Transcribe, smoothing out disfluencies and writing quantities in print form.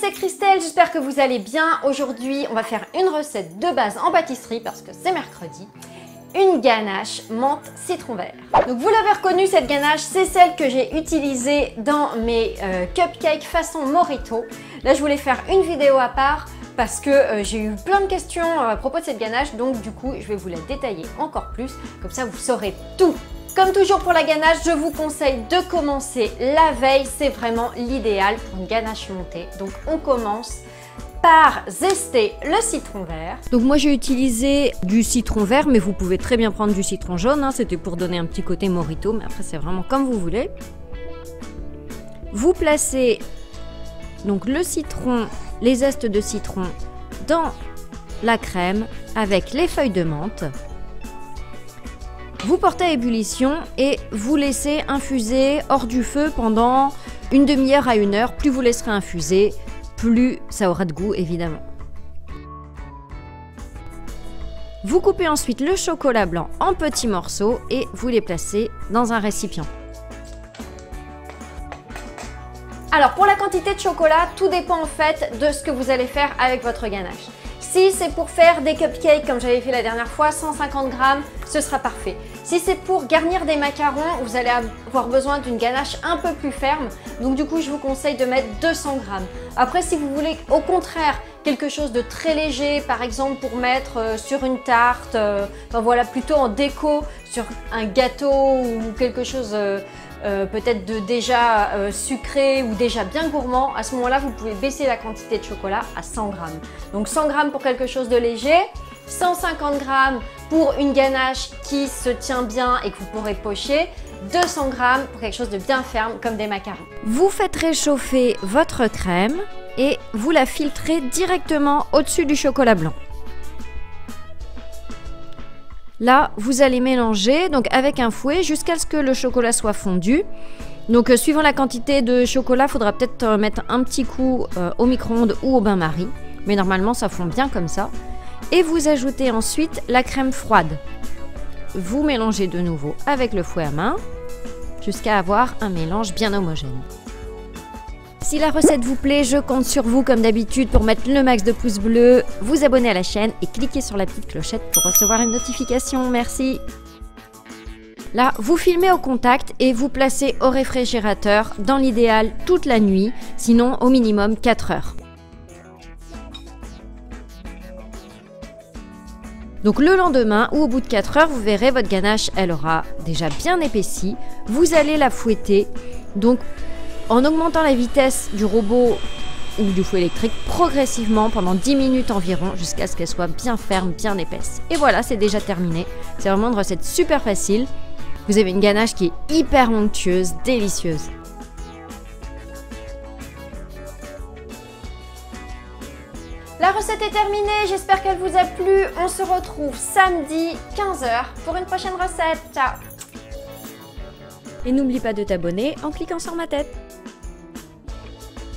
c'est Christelle, j'espère que vous allez bien. Aujourd'hui, on va faire une recette de base en pâtisserie parce que c'est mercredi. Une ganache menthe citron vert. Donc vous l'avez reconnu, cette ganache, c'est celle que j'ai utilisée dans mes cupcakes façon Morito. Là, je voulais faire une vidéo à part parce que j'ai eu plein de questions à propos de cette ganache. Donc du coup, je vais vous la détailler encore plus. Comme ça, vous saurez tout. Comme toujours pour la ganache, je vous conseille de commencer la veille. C'est vraiment l'idéal pour une ganache montée. Donc on commence par zester le citron vert. Donc moi j'ai utilisé du citron vert, mais vous pouvez très bien prendre du citron jaune, hein. C'était pour donner un petit côté Morito, mais après c'est vraiment comme vous voulez. Vous placez donc le citron, les zestes de citron dans la crème avec les feuilles de menthe. Vous portez à ébullition et vous laissez infuser hors du feu pendant une demi-heure à 1 heure. Plus vous laisserez infuser, plus ça aura de goût évidemment. Vous coupez ensuite le chocolat blanc en petits morceaux et vous les placez dans un récipient. Alors pour la quantité de chocolat, tout dépend en fait de ce que vous allez faire avec votre ganache. Si c'est pour faire des cupcakes comme j'avais fait la dernière fois, 150 grammes, ce sera parfait. Si c'est pour garnir des macarons, vous allez avoir besoin d'une ganache un peu plus ferme. Donc du coup, je vous conseille de mettre 200 grammes. Après, si vous voulez au contraire quelque chose de très léger, par exemple pour mettre sur une tarte, enfin voilà, plutôt en déco, sur un gâteau ou quelque chose peut-être de déjà sucré ou déjà bien gourmand, à ce moment-là, vous pouvez baisser la quantité de chocolat à 100 grammes. Donc 100 grammes pour quelque chose de léger, 150 grammes pour une ganache qui se tient bien et que vous pourrez pocher, 200 grammes pour quelque chose de bien ferme comme des macarons. Vous faites réchauffer votre crème et vous la filtrez directement au-dessus du chocolat blanc. Là, vous allez mélanger donc avec un fouet jusqu'à ce que le chocolat soit fondu. Donc, suivant la quantité de chocolat, il faudra peut-être mettre un petit coup au micro-ondes ou au bain-marie. Mais normalement, ça fond bien comme ça. Et vous ajoutez ensuite la crème froide. Vous mélangez de nouveau avec le fouet à main jusqu'à avoir un mélange bien homogène. Si la recette vous plaît, je compte sur vous comme d'habitude pour mettre le max de pouces bleus, vous abonner à la chaîne et cliquer sur la petite clochette pour recevoir une notification. Merci. Là, vous filmez au contact et vous placez au réfrigérateur, dans l'idéal toute la nuit, sinon au minimum 4 heures. Donc le lendemain ou au bout de 4 heures, vous verrez votre ganache, elle aura déjà bien épaissi. Vous allez la fouetter, donc en augmentant la vitesse du robot ou du fouet électrique progressivement pendant 10 minutes environ jusqu'à ce qu'elle soit bien ferme, bien épaisse. Et voilà, c'est déjà terminé. C'est vraiment une recette super facile. Vous avez une ganache qui est hyper onctueuse, délicieuse. La recette est terminée, j'espère qu'elle vous a plu. On se retrouve samedi 15 h pour une prochaine recette. Ciao! Et n'oublie pas de t'abonner en cliquant sur ma tête.